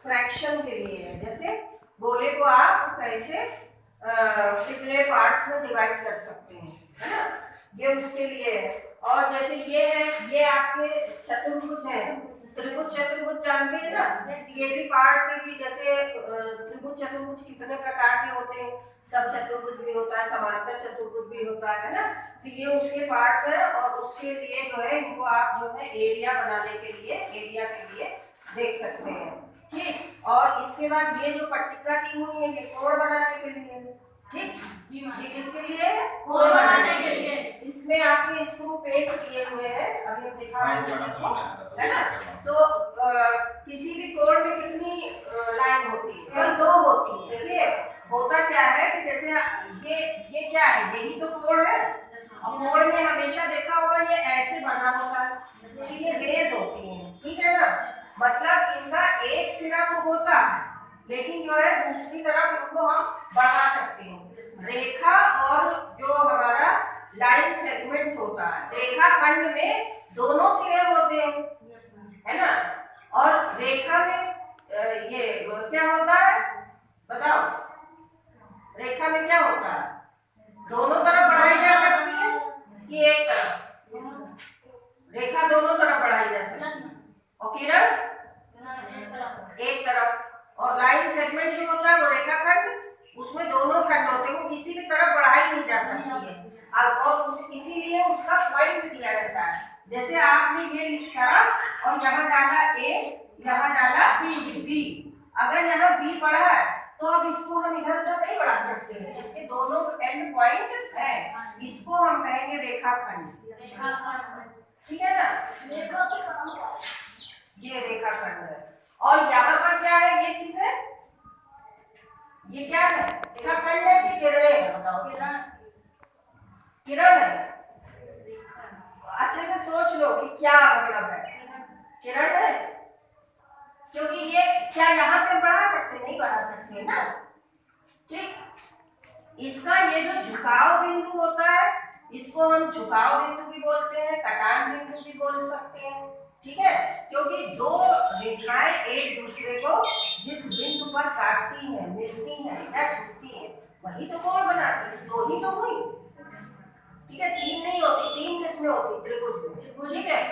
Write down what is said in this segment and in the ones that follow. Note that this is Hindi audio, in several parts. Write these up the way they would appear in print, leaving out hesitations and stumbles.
फ्रैक्शन के लिए है। जैसे गोले को आप कैसे कितने पार्ट्स में डिवाइड कर सकते हैं, है ना, ये उसके लिए है। और जैसे ये है, ये आपके चतुर्भुज है, त्रिभुज चतुर्भुज जानते हैं ना, ये भी पार्ट्स है कि जैसे त्रिभुज चतुर्भुज कितने प्रकार के होते हैं, सब चतुर्भुज भी होता है, समांतर चतुर्भुज भी होता है ना, तो ये उसके पार्ट्स है। और उसके लिए जो है इनको आप जो है एरिया बनाने के लिए, एरिया के लिए देख सकते हैं, ठीक। और इसके बाद ये जो पट्टिका दी हुई है, ये कोण बनाने के लिए, ठीक, ये किसके लिए, कोण बनाने के लिए। इसमें आपके स्क्रू पेच दिए हुए हैं, अभी हम दिखा रहे हैं, है ना। तो किसी भी कोण में कितनी लाइन होती है, केवल 2 होती है। देखिए होता क्या है कि जैसे ये क्या है, यही तो कोण है, और कोण में हमेशा देखा होगा ये ऐसे बना होता है, तो ये रेज होती है, ठीक है ना। मतलब इनका एक सिरा तो होता है, लेकिन जो है दूसरी तरफ इनको हम बढ़ा सकते हैं। रेखा और जो हमारा लाइन सेगमेंट होता है, रेखा खंड में दोनों सिरे होते हैं, है ना। और रेखा में ये क्या होता है बताओ, रेखा में क्या होता है, दोनों तरफ बढ़ाई जा सकती है कि एक तरफ, रेखा दोनों तरफ बढ़ाई जा सकती है, और किरण एक तरफ। और लाइन सेगमेंट जो होता है वो रेखा खंड, उसमें दोनों खंड होते हैं, वो किसी भी तरफ बढ़ाई नहीं जा सकती है। और इसीलिए उसका पॉइंट दिया जाता है। जैसे आपने ये लिखा और यहाँ डाला ए, यहाँ डाला बी, अगर यहाँ बी बढ़ा है तो अब इसको हम इधर उधर नहीं बढ़ा सकते हैं, इसके दोनों एंड पॉइंट है, इसको हम कहेंगे रेखाखंड, ठीक है ना, ये रेखाखंड है। और यहाँ पर क्या है, ये चीज है, ये क्या है, रेखाखंड है कि किरणें है, बताओ, किरण है। अच्छे से सोच लो कि क्या मतलब है, किरण है, क्योंकि ये क्या यहाँ पे बढ़ा सकते, नहीं बढ़ा सकते ना, ठीक। इसका ये जो झुकाव बिंदु होता है, इसको हम झुकाव बिंदु भी बोलते हैं, कटान बिंदु भी बोल सकते हैं, ठीक है। क्योंकि जो रेखाएं एक दूसरे को जिस बिंदु पर काटती हैं, मिलती हैं या छूटती हैं, वही तो कोण बनाती है, 2 ही तो हुई, ठीक है, 3 नहीं होती, 3 किसमें होती, त्रिभुज में, ठीक है।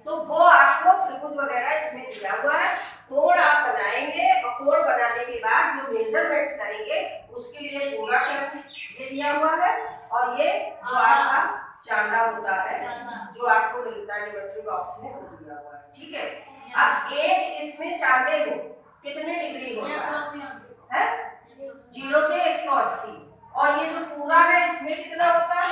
तो वो आपको त्रिभुज वगैरह इसमें दिया हुआ है, कोण आप बनाएंगे, और कोण बनाने के बाद जो मेजरमेंट करेंगे उसके लिए पूरा कर ये दिया हुआ है। और ये जो आपका चांदा होता है, जो आपको मिलता है ज्योमेट्री बॉक्स में, वो दिया हुआ है, ठीक है। अब एक इसमें चांदे में कितने डिग्री होता है, 0 से 180, और ये जो पूरा है इसमें कितना होता है,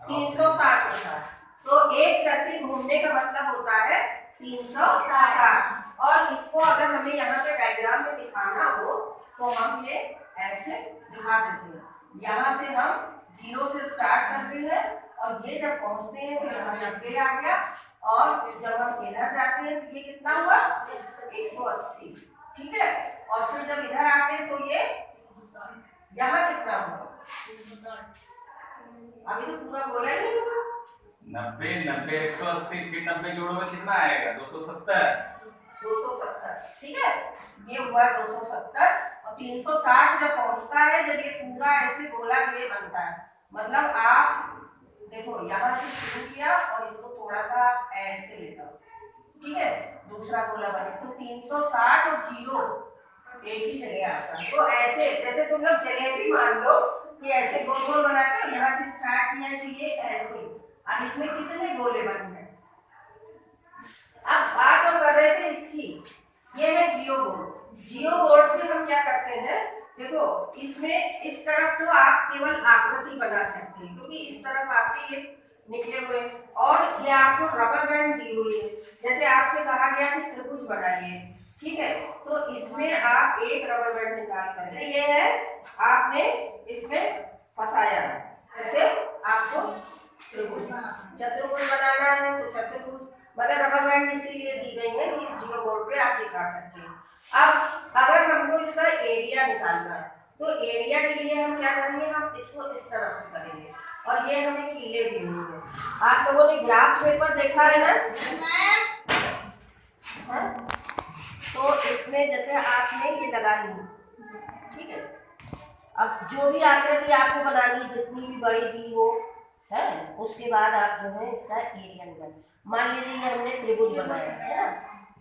360 होता है। तो एक सर्किल घूमने का मतलब होता है 360। और इसको अगर हमें यहाँ पे डायग्राम में दिखाना हो तो हम ये ऐसे दिखा देते हैं, यहाँ से हम 0 से स्टार्ट करते हैं, और ये जब पहुँचते हैं तो यहाँ 90 आ गया, और जब हम इधर जाते हैं तो ये कितना हुआ, 180, ठीक है। और फिर जब इधर आते हैं तो ये यहाँ कितना हुआ, अभी तो पूरा गोला ही नहीं हुआ, 90 90 180 फिर 90 जोड़ोगे कितना आएगा, 270, ठीक है। ये हुआ 270, और 360 जब पहुंचता है, जब ये पूरा ऐसे गोला ये बनता है, मतलब आप देखो यहाँ से शुरू किया और इसको थोड़ा सा ऐसे ले जाओ, ठीक है, दूसरा गोला बने, तो 360 और 0 एक ही जगह आता है। तो ऐसे जैसे तुम लोग जलेबी मान लो कि ऐसे गोल गोल बनाते हो, यहाँ से स्टार्ट किया तो ये ऐसे, अब इसमें कितने गोले बन गए। अब बात हम कर रहे थे इसकी, ये है जियो बोर्ड। जियो बोर्ड से हम क्या करते हैं, देखो इसमें इस तरफ तो आप केवल आकृति बना सकते हैं, क्योंकि इस तरफ आपके ये निकले हुए, और ये आपको रबर बैंड दी हुई है, जैसे आपसे कहा गया कि त्रिभुज बनाइए, ठीक है। तो इसमें आप एक रबर बैंड निकाल कर, ये है आपने इसमें फंसाया, जैसे आपको त्रिभुज चतुर्भुज बनाना है तो चतुर्भुज, मतलब रबर बैंड इसीलिए दी गई है कि इस जियो बोर्ड पे आप दिखा सकते हैं। अब अगर हमको इसका एरिया निकालना है तो एरिया के लिए हम क्या करेंगे, हम इसको इस तरफ से करेंगे, और ये हमें कीले दी हुई है। आप लोगों ने ग्राफ पेपर देखा है ना, तो इसमें इसमें जैसे आपने ये लगा ली, ठीक है। अब जो भी आकृति आपको बनानी, जितनी भी बड़ी दी हो, है, उसके बाद आप जो है इसका एरिया निकाल। मान लीजिए ये हमने त्रिभुज बनाया है ना,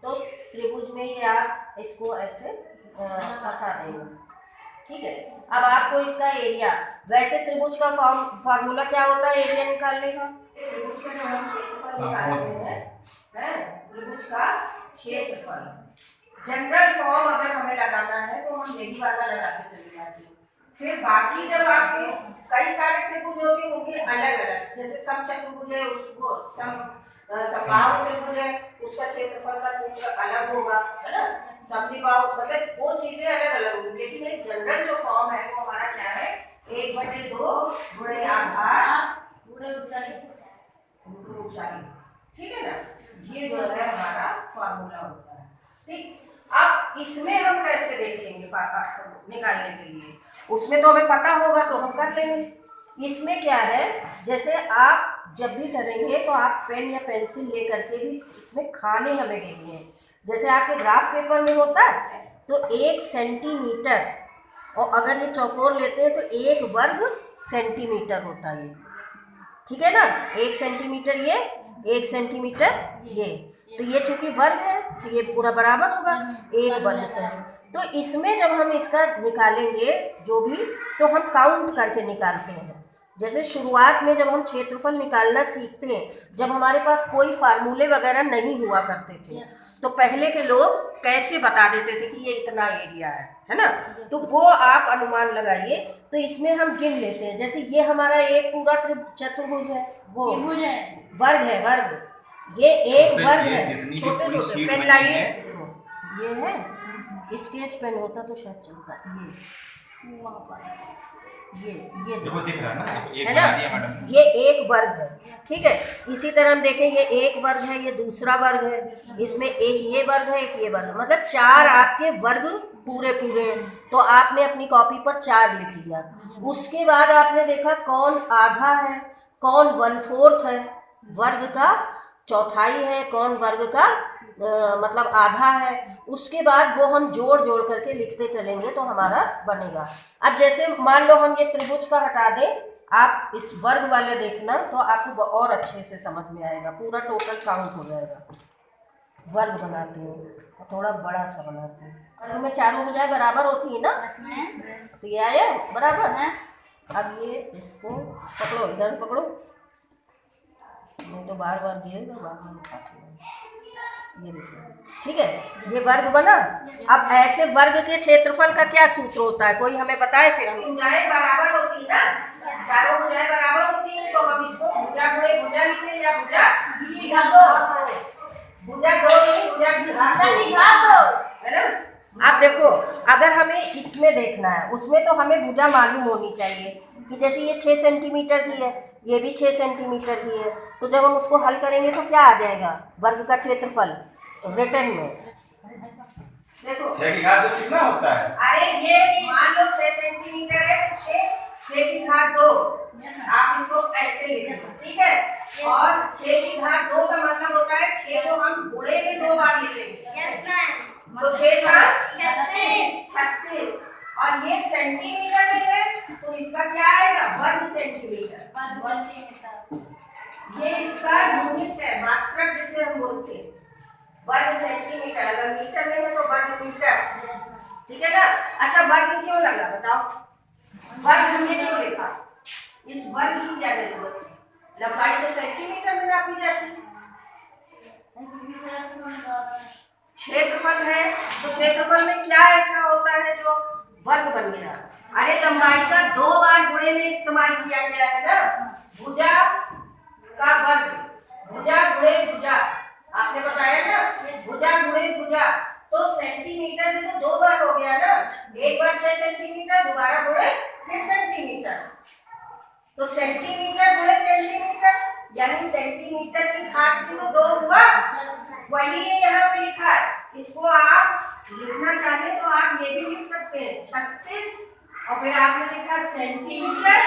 तो त्रिभुज में ये आप इसको ऐसे फंसा देंगे, ठीक है। अब आपको इसका एरिया, वैसे त्रिभुज का फार्मूला क्या होता है एरिया निकालने का? त्रिभुज का जो हम क्षेत्रफल निकालते हैं, त्रिभुज का क्षेत्रफल, जनरल फॉर्म अगर हमें लगाना है तो हम यही वाला लगा के चले जाते हैं। फिर बाकी जब आपके कई सारे त्रिभुज होते हैं उनके अलग अलग, जैसे समचतुर्भुज है उसको समबाहु त्रिभुज है, उसका क्षेत्रफल का सूत्र अलग होगा, है ना। समद्विबाहु, मतलब वो चीजें अलग अलग होंगी, लेकिन एक जनरल जो फॉर्म है वो हमारा क्या है, 1/2 गुणे आधार गुणे ऊंचाई, ठीक है ना। ये जो है हमारा फार्मूला होता है, ठीक। अब इसमें हम कैसे देखेंगे निकालने के लिए, उसमें तो हमें पता होगा तो हम कर लेंगे। इसमें क्या है, जैसे आप जब भी करेंगे तो आप पेन या पेंसिल लेकर के भी इसमें खाने हमें देंगे हैं। जैसे आपके ग्राफ पेपर में होता है तो 1 सेंटीमीटर, और अगर ये चौकोर लेते हैं तो 1 वर्ग सेंटीमीटर होता है ये, ठीक है ना। 1 सेंटीमीटर ये, 1 सेंटीमीटर ये, तो ये चूंकि वर्ग है तो ये पूरा बराबर होगा 1 वर्ग सेंटीमीटर। तो इसमें जब हम इसका निकालेंगे जो भी, तो हम काउंट करके निकालते हैं। जैसे शुरुआत में जब हम क्षेत्रफल निकालना सीखते हैं, जब हमारे पास कोई फार्मूले वगैरह नहीं हुआ करते थे, तो पहले के लोग कैसे बता देते थे कि ये इतना एरिया है ना। तो वो आप अनुमान लगाइए। तो इसमें हम गिन लेते हैं, जैसे ये हमारा एक पूरा चतुर्भुज है, वो वर्ग है, वर्ग, ये एक वर्ग है, छोटे छोटे पेन लाइए, ये है, स्केच पेन होता तो शायद चलता, ये वहाँ पर, ये देखो दिख रहा है ना, एक है ना, बना दिया मैडम, ये एक वर्ग है, ठीक है। इसी तरह हम देखें, ये एक वर्ग है, ये दूसरा वर्ग है, इसमें एक ये वर्ग है, एक ये वर्ग है, मतलब 4 आपके वर्ग पूरे पूरे हैं। तो आपने अपनी कॉपी पर 4 लिख लिया। उसके बाद आपने देखा कौन आधा है, कौन 1/4 है, वर्ग का चौथाई है, कौन वर्ग का मतलब आधा है। उसके बाद वो हम जोड़ जोड़ करके लिखते चलेंगे तो हमारा बनेगा। अब जैसे मान लो हम ये त्रिभुज का हटा दें, आप इस वर्ग वाले देखना तो आपको और अच्छे से समझ में आएगा, पूरा टोटल काउंट हो जाएगा। वर्ग बनाते हैं, थोड़ा बड़ा सा बनाते हैं, वर्ग में चारों भुजाएं बराबर होती है ना, तो ये आया बराबर। अब ये इसको पकड़ो, इधर पकड़ो, नहीं तो बार बार गिरेगा, बार बार उठाते हैं। ये देखो, ठीक है, ये वर्ग बना। अब ऐसे वर्ग के क्षेत्रफल का क्या सूत्र होता है, कोई हमें बताए? फिर हम भुजाएं बराबर होती है ना, चारों भुजाएं बराबर होती है, तो हम इसको भुजा गुणे भुजा लिखें या भुजा घात दो, भुजा दो नहीं, भुजा घात दो, है ना। आप देखो, अगर हमें इसमें देखना है, उसमें तो हमें भुजा मालूम होनी चाहिए कि जैसे ये 6 सेंटीमीटर की है, ये भी 6 सेंटीमीटर की है, तो जब हम उसको हल करेंगे तो क्या आ जाएगा वर्ग का क्षेत्रफल रिटर्न में। देखो 6 की घात 2 कितना होता है? अरे ये मान लो 6 सेंटीमीटर है तो 6 की घात 2, आप इसको ऐसे लिखें, ठीक है। और 6 की घात 2 का मतलब होता है 6 को हम गुणे में 2 बार लिखेंगे, तो 6 × 36, और ये सेंटीमीटर में है तो इसका क्या आएगा, वर्ग सेंटीमीटर। ये इसका यूनिट है, मात्रक जिसे हम बोलते हैं, वर्ग सेंटीमीटर। अगर मीटर में है तो वर्ग मीटर, ठीक है ना। अच्छा, वर्ग क्यों लगा बताओ, वर्ग हमने क्यों लिखा, इस वर्ग की क्या जरूरत है, लंबाई तो सेंटीमीटर में नापी जाती है। क्षेत्रफल है तो क्षेत्रफल में क्या ऐसा होता है जो वर्ग बन गया? अरे लंबाई का 2 बार गुणे में इस्तेमाल किया गया है ना, भुजा का वर्ग, भुजा गुणे भुजा, आपने बताया ना, भुजा गुणे भुजा, तो सेंटीमीटर में तो 2 बार हो गया ना, एक बार 6 सेंटीमीटर, दोबारा गुणे फिर सेंटीमीटर, तो सेंटीमीटर गुणे सेंटीमीटर, यानी सेंटीमीटर की घात की तो 2 हुआ, वही है यहाँ पे लिखा है। इसको आप लिखना चाहे तो आप ये भी लिख सकते हैं 36, और फिर आपने लिखा सेंटीमीटर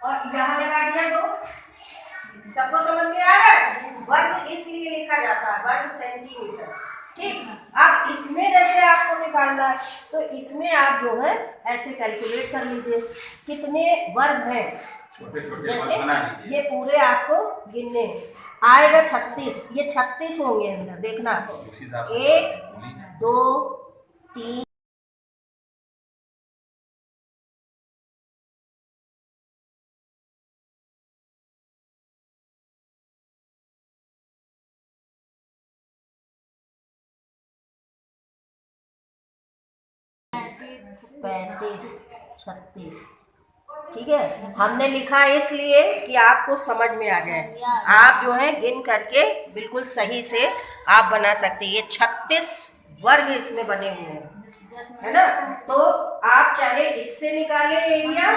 और यहाँ लगा दिया 2। सबको समझ में आ रहा है? वर्ग इसलिए लिखा जाता है, वर्ग सेंटीमीटर, ठीक। अब इसमें जैसे निकालना है तो इसमें आप जो है ऐसे कैलकुलेट कर लीजिए कितने वर्ग हैं। छोटे छोटे जैसे वर्ग बना लीजिए। ये पूरे आपको गिनने आएगा 36, ये 36 होंगे अंदर, देखना उसी हिसाब से 1 बोली ना। 2 3 35 36। ठीक है, हमने लिखा इसलिए कि आपको समझ में आ जाए, आप जो है गिन करके बिल्कुल सही से आप बना सकते हैं। ये 36 वर्ग इसमें बने हुए हैं, है ना। तो आप चाहे इससे निकाले एरिया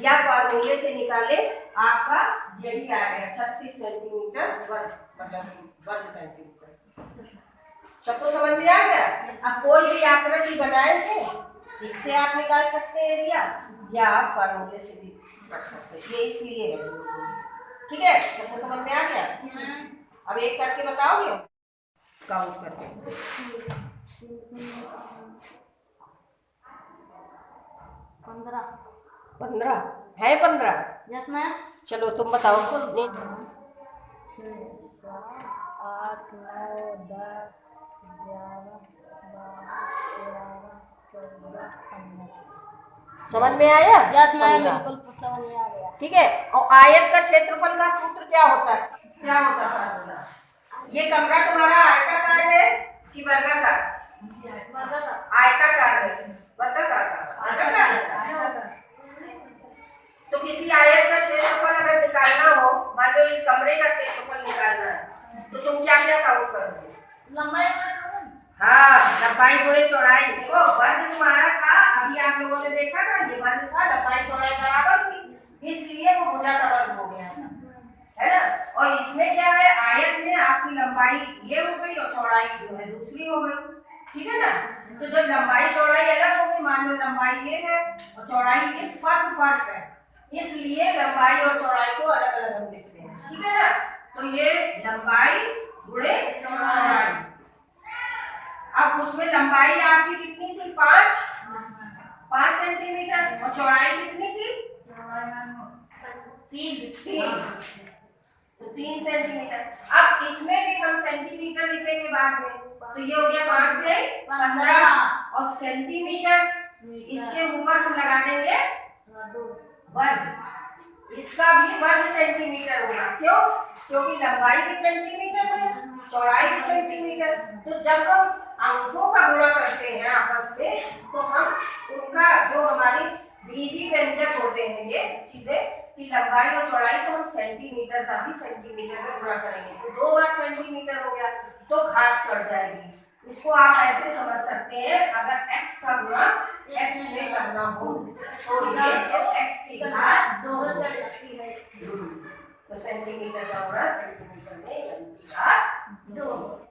या फार्मूले से निकाले, आपका यही आएगा 36 सेंटीमीटर वर्ग, मतलब वर्ग सेंटीमीटर। सबको समझ में आ गया। अब कोई भी आकृति बनाएंगे, इससे आप निकाल सकते हैं एरिया या आप फार्मूले से भी कर सकते हैं, ये इसलिए है। ठीक है, सबको समझ में आ गया। अब एक करके बताओगे, काउंट करके। 15 है, 15। Yes ma'am. चलो तुम बताओ खुद। 6 7 8 9 10 11 12 13 14 15। समझ में आया? Yes ma'am, 15। बिल्कुल समझ में आ गया। ठीक है, और आयत का क्षेत्रफल का सूत्र क्या होता है, क्या होता था? ये कमरा तुम्हारा आयताकार है कि वर्गाकार? आयताकार है, वर्गाकार है। तो किसी आयत का क्षेत्रफल अगर निकालना हो, मान लो इस कमरे का क्षेत्रफल निकालना है, तो तुम क्या क्या काउंट करोगे? लंबाई। हाँ, लंबाई गुणे चौड़ाई। देखो वर्ग तुम्हारा था, अभी आप लोगों ने देखा ना, ये वर्ग था, लंबाई चौड़ाई बराबर थी, इसलिए वो भुजा का वर्ग हो गया है ना। और इसमें क्या है, आयत में आपकी लंबाई ये हो गई और चौड़ाई जो है दूसरी हो गई। ठीक है ना। तो जब लंबाई चौड़ाई अलग हो गई, मान लो लंबाई ये है और चौड़ाई ये, फर्क है, इसलिए लंबाई और चौड़ाई को अलग अलग हम लिखते हैं। ठीक है ना। तो ये लंबाई गुणे चौड़ाई। अब उसमें लंबाई आपकी कितनी थी? 5 सेंटीमीटर, और चौड़ाई कितनी थी? 3। तो 3 सेंटीमीटर। अब इसमें भी हम सेंटीमीटर लिखेंगे बाद में, तो ये हो गया 5 से 15, और सेंटीमीटर इसके ऊपर हम लगा देंगे वर्ग। इसका भी वर्ग सेंटीमीटर होगा। क्यों? क्योंकि लंबाई भी सेंटीमीटर में, चौड़ाई भी सेंटीमीटर। तो जब हम अंकों का गुणा करते हैं आपस में, तो हम उनका जो हमारी बीजी व्यंजक होते हैं ये चीजें, कि लंबाई और चौड़ाई को हम सेंटीमीटर का भी सेंटीमीटर में गुणा करेंगे, तो 2 बार सेंटीमीटर हो गया, तो घात चढ़ जाएगी। इसको आप ऐसे समझ सकते हैं, अगर x का गुणा x में करना हो तो ये x की घात